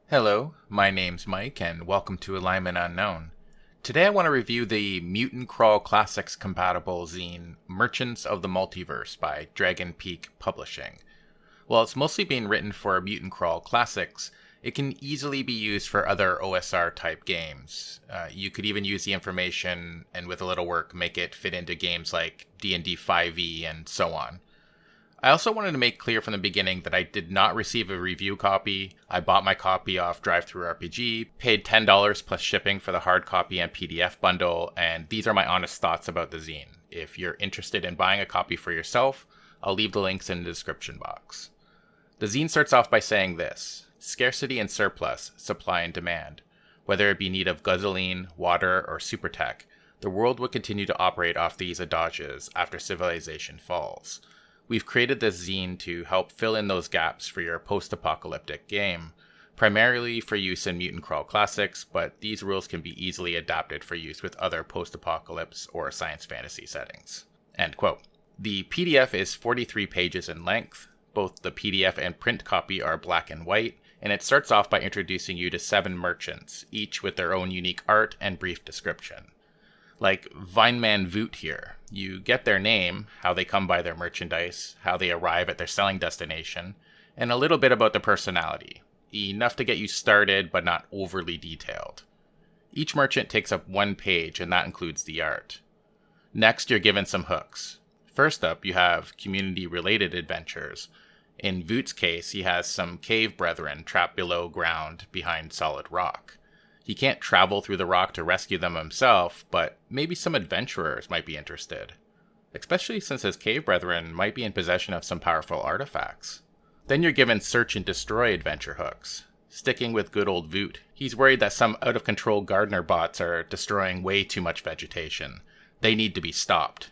Hello, my name's Mike, and welcome to Alignment Unknown. Today I want to review the Mutant Crawl Classics compatible zine Merchants of the Multiverse by Dragon Peak Publishing. While it's mostly being written for Mutant Crawl Classics, it can easily be used for other OSR type games. You could even use the information and with a little work make it fit into games like D&D 5e and so on. I also wanted to make clear from the beginning that I did not receive a review copy. I bought my copy off DriveThruRPG, paid $10 plus shipping for the hard copy and PDF bundle, and these are my honest thoughts about the zine. If you're interested in buying a copy for yourself, I'll leave the links in the description box. The zine starts off by saying this: scarcity and surplus, supply and demand. Whether it be need of gasoline, water, or super tech, the world will continue to operate off these adages after civilization falls. We've created this zine to help fill in those gaps for your post-apocalyptic game, primarily for use in Mutant Crawl Classics, but these rules can be easily adapted for use with other post-apocalypse or science fantasy settings. End quote. The PDF is 43 pages in length. Both the PDF and print copy are black and white, and it starts off by introducing you to 7 merchants, each with their own unique art and brief description. Like Vineman Voot here. You get their name, how they come by their merchandise, how they arrive at their selling destination, and a little bit about their personality. Enough to get you started, but not overly detailed. Each merchant takes up 1 page, and that includes the art. Next, you're given some hooks. First up, you have community-related adventures. In Voot's case, he has some cave brethren trapped below ground behind solid rock. He can't travel through the rock to rescue them himself, but maybe some adventurers might be interested. Especially since his cave brethren might be in possession of some powerful artifacts. Then you're given search and destroy adventure hooks. Sticking with good old Voot, he's worried that some out-of-control gardener bots are destroying way too much vegetation. They need to be stopped.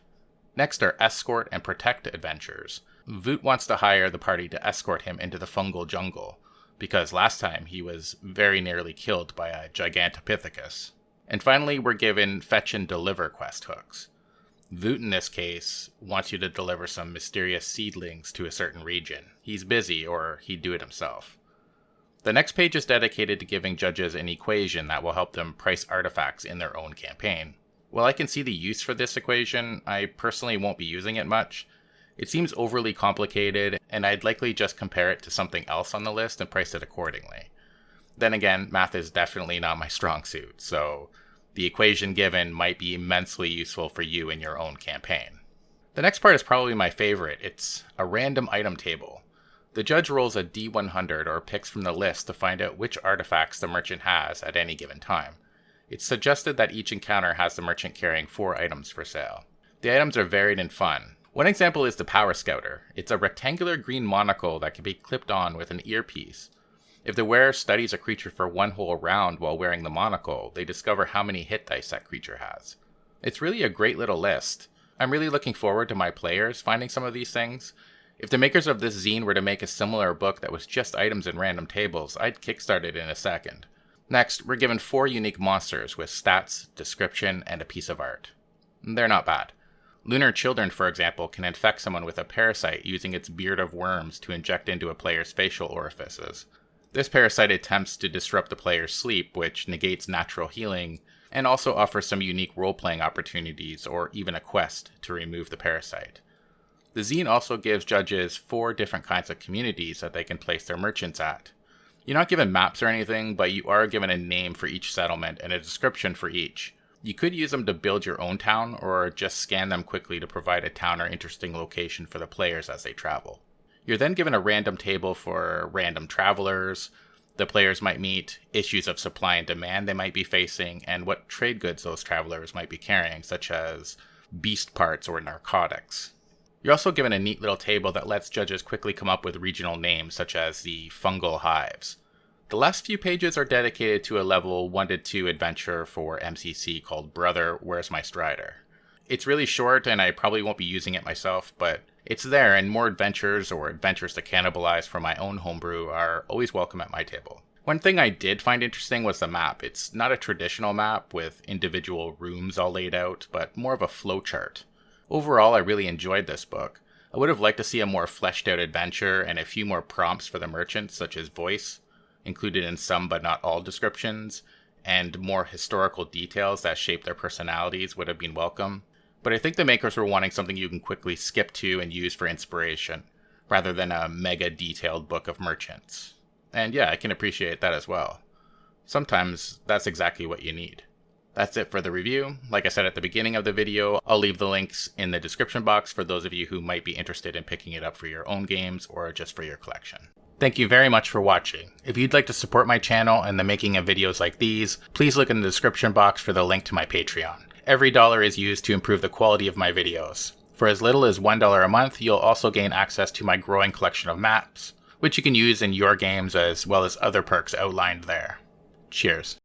Next are escort and protect adventures. Voot wants to hire the party to escort him into the fungal jungle, because last time he was very nearly killed by a Gigantopithecus. And finally, we're given fetch and deliver quest hooks. Voot in this case wants you to deliver some mysterious seedlings to a certain region. He's busy, or he'd do it himself. The next page is dedicated to giving judges an equation that will help them price artifacts in their own campaign. While I can see the use for this equation, I personally won't be using it much. It seems overly complicated, and I'd likely just compare it to something else on the list and price it accordingly. Then again, math is definitely not my strong suit, so the equation given might be immensely useful for you in your own campaign. The next part is probably my favorite. It's a random item table. The judge rolls a D100 or picks from the list to find out which artifacts the merchant has at any given time. It's suggested that each encounter has the merchant carrying 4 items for sale. The items are varied and fun. One example is the Power Scouter. It's a rectangular green monocle that can be clipped on with an earpiece. If the wearer studies a creature for 1 whole round while wearing the monocle, they discover how many hit dice that creature has. It's really a great little list. I'm really looking forward to my players finding some of these things. If the makers of this zine were to make a similar book that was just items and random tables, I'd kickstart it in a second. Next, we're given 4 unique monsters with stats, description, and a piece of art. They're not bad. Lunar Children, for example, can infect someone with a parasite using its beard of worms to inject into a player's facial orifices. This parasite attempts to disrupt the player's sleep, which negates natural healing, and also offers some unique role-playing opportunities or even a quest to remove the parasite. The zine also gives judges 4 different kinds of communities that they can place their merchants at. You're not given maps or anything, but you are given a name for each settlement and a description for each. You could use them to build your own town, or just scan them quickly to provide a town or interesting location for the players as they travel. You're then given a random table for random travelers, the players might meet, issues of supply and demand they might be facing, and what trade goods those travelers might be carrying, such as beast parts or narcotics. You're also given a neat little table that lets judges quickly come up with regional names, such as the fungal hives. The last few pages are dedicated to a level 1 to 2 adventure for MCC called Brother, Where's My Strider? It's really short and I probably won't be using it myself, but it's there, and more adventures or adventures to cannibalize from my own homebrew are always welcome at my table. One thing I did find interesting was the map. It's not a traditional map with individual rooms all laid out, but more of a flowchart. Overall, I really enjoyed this book. I would have liked to see a more fleshed out adventure and a few more prompts for the merchants, such as voice. included in some but not all descriptions, and more historical details that shape their personalities would have been welcome. But I think the makers were wanting something you can quickly skip to and use for inspiration, rather than a mega detailed book of merchants. And yeah, I can appreciate that as well. Sometimes that's exactly what you need. That's it for the review. Like I said at the beginning of the video, I'll leave the links in the description box for those of you who might be interested in picking it up for your own games or just for your collection. Thank you very much for watching. If you'd like to support my channel and the making of videos like these, please look in the description box for the link to my Patreon. Every dollar is used to improve the quality of my videos. For as little as $1 a month, you'll also gain access to my growing collection of maps, which you can use in your games as well as other perks outlined there. Cheers.